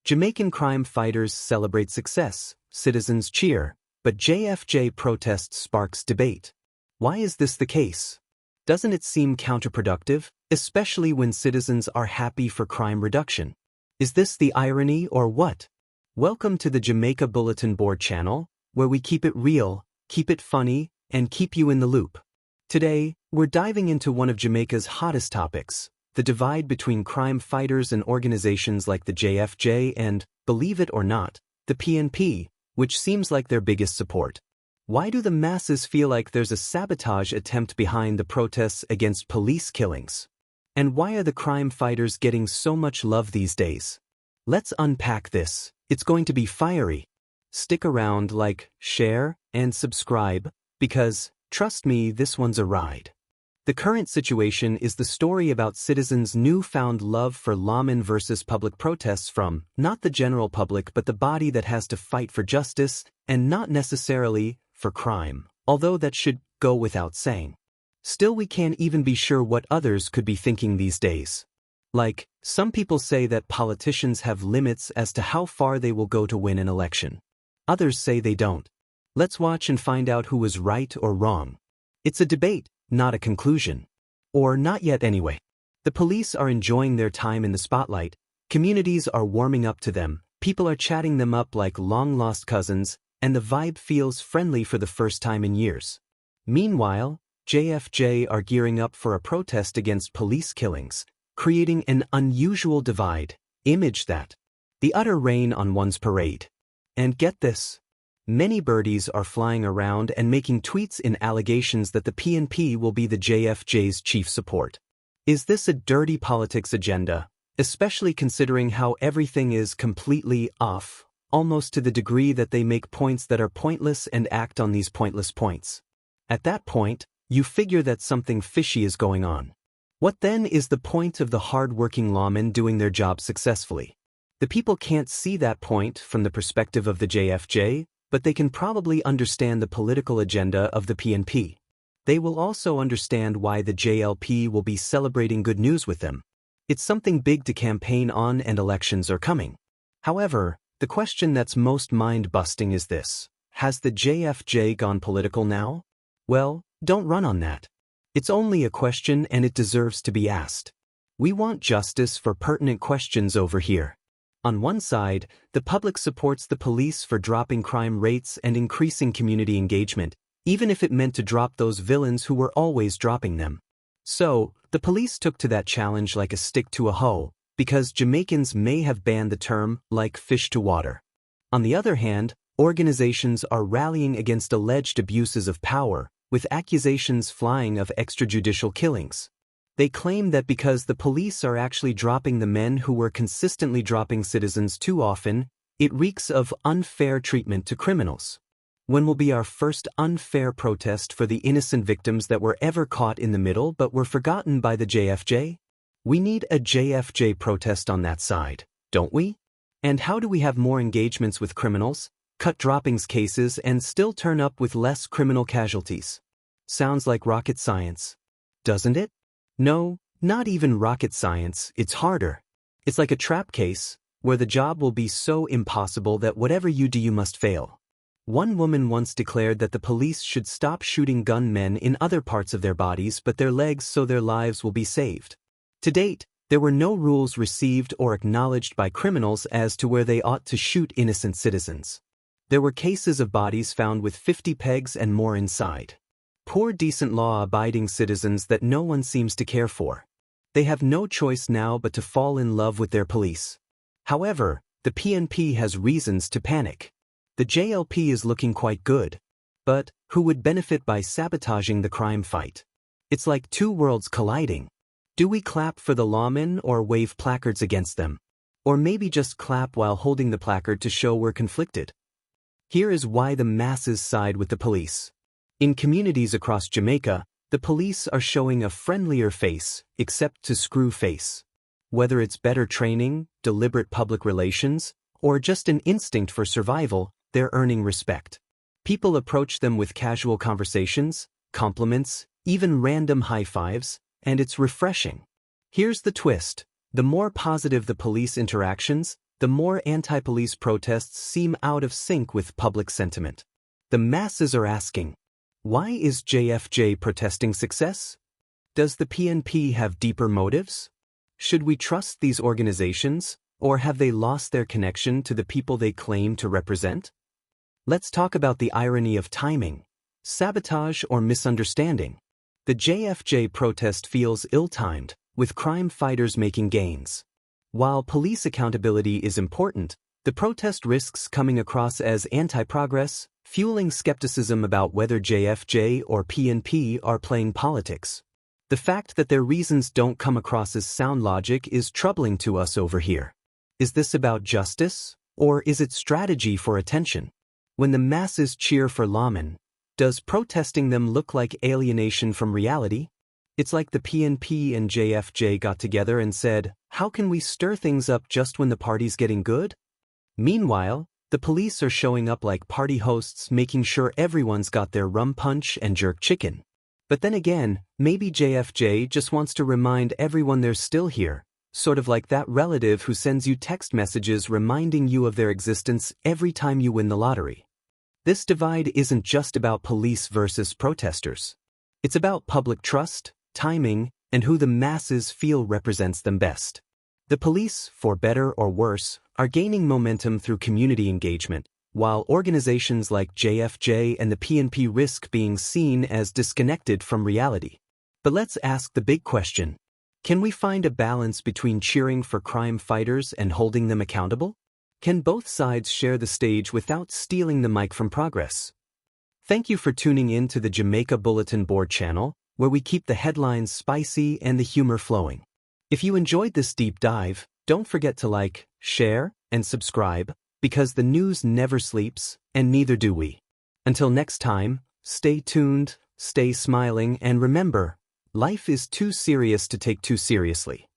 Jamaican crime fighters celebrate success, citizens cheer, but JFJ protest sparks debate. Why is this the case? Doesn't it seem counterproductive, especially when citizens are happy for crime reduction? Is this the irony or what? Welcome to the Jamaica Bulletin Board channel, where we keep it real, keep it funny, and keep you in the loop. Today, we're diving into one of Jamaica's hottest topics, the divide between crime fighters and organizations like the JFJ and, believe it or not, the PNP, which seems like their biggest support. Why do the masses feel like there's a sabotage attempt behind the protests against police killings? And why are the crime fighters getting so much love these days? Let's unpack this. It's going to be fiery. Stick around, like, share, and subscribe, because, trust me, this one's a ride. The current situation is the story about citizens' newfound love for lawmen versus public protests from, not the general public but the body that has to fight for justice, and not necessarily for crime, although that should go without saying. Still, we can't even be sure what others could be thinking these days. Like, some people say that politicians have limits as to how far they will go to win an election. Others say they don't. Let's watch and find out who was right or wrong. It's a debate, not a conclusion. Or not yet anyway. The police are enjoying their time in the spotlight, communities are warming up to them, people are chatting them up like long-lost cousins, and the vibe feels friendly for the first time in years. Meanwhile, JFJ are gearing up for a protest against police killings, creating an unusual divide. Image that. The utter rain on one's parade. And get this. Many birdies are flying around and making tweets in allegations that the PNP will be the JFJ's chief support. Is this a dirty politics agenda, especially considering how everything is completely off, almost to the degree that they make points that are pointless and act on these pointless points? At that point, you figure that something fishy is going on. What then is the point of the hard-working lawmen doing their job successfully? The people can't see that point from the perspective of the JFJ, but they can probably understand the political agenda of the PNP. They will also understand why the JLP will be celebrating good news with them. It's something big to campaign on and elections are coming. However, the question that's most mind-busting is this. Has the JFJ gone political now? Well, don't run on that. It's only a question and it deserves to be asked. We want justice for pertinent questions over here. On one side, the public supports the police for dropping crime rates and increasing community engagement, even if it meant to drop those villains who were always dropping them. So, the police took to that challenge like a stick to a hoe, because Jamaicans may have banned the term like fish to water. On the other hand, organizations are rallying against alleged abuses of power, with accusations flying of extrajudicial killings. They claim that because the police are actually dropping the men who were consistently dropping citizens too often, it reeks of unfair treatment to criminals. When will be our first unfair protest for the innocent victims that were ever caught in the middle but were forgotten by the JFJ? We need a JFJ protest on that side, don't we? And how do we have more engagements with criminals, cut droppings cases, and still turn up with less criminal casualties? Sounds like rocket science, doesn't it? No, not even rocket science, it's harder. It's like a trap case, where the job will be so impossible that whatever you do you must fail. One woman once declared that the police should stop shooting gunmen in other parts of their bodies but their legs so their lives will be saved. To date, there were no rules received or acknowledged by criminals as to where they ought to shoot innocent citizens. There were cases of bodies found with 50 pegs and more inside. Poor decent law-abiding citizens that no one seems to care for. They have no choice now but to fall in love with their police. However, the PNP has reasons to panic. The JLP is looking quite good. But who would benefit by sabotaging the crime fight? It's like two worlds colliding. Do we clap for the lawmen or wave placards against them? Or maybe just clap while holding the placard to show we're conflicted? Here is why the masses side with the police. In communities across Jamaica, the police are showing a friendlier face, except to screw face. Whether it's better training, deliberate public relations, or just an instinct for survival, they're earning respect. People approach them with casual conversations, compliments, even random high fives, and it's refreshing. Here's the twist. The more positive the police interactions, the more anti-police protests seem out of sync with public sentiment. The masses are asking, why is JFJ protesting success? Does the PNP have deeper motives? Should we trust these organizations, or have they lost their connection to the people they claim to represent? Let's talk about the irony of timing, sabotage, or misunderstanding. The JFJ protest feels ill-timed, with crime fighters making gains. While police accountability is important, the protest risks coming across as anti-progress, fueling skepticism about whether JFJ or PNP are playing politics. The fact that their reasons don't come across as sound logic is troubling to us over here. Is this about justice, or is it strategy for attention? When the masses cheer for lawmen, does protesting them look like alienation from reality? It's like the PNP and JFJ got together and said, how can we stir things up just when the party's getting good? Meanwhile, the police are showing up like party hosts, making sure everyone's got their rum punch and jerk chicken. But then again, maybe JFJ just wants to remind everyone they're still here, sort of like that relative who sends you text messages reminding you of their existence every time you win the lottery. This divide isn't just about police versus protesters. It's about public trust, timing, and who the masses feel represents them best. The police, for better or worse, are gaining momentum through community engagement, while organizations like JFJ and the PNP risk being seen as disconnected from reality. But let's ask the big question. Can we find a balance between cheering for crime fighters and holding them accountable? Can both sides share the stage without stealing the mic from progress? Thank you for tuning in to the Jamaica Bulletin Board channel, where we keep the headlines spicy and the humor flowing. If you enjoyed this deep dive, don't forget to like, share, and subscribe, because the news never sleeps, and neither do we. Until next time, stay tuned, stay smiling, and remember, life is too serious to take too seriously.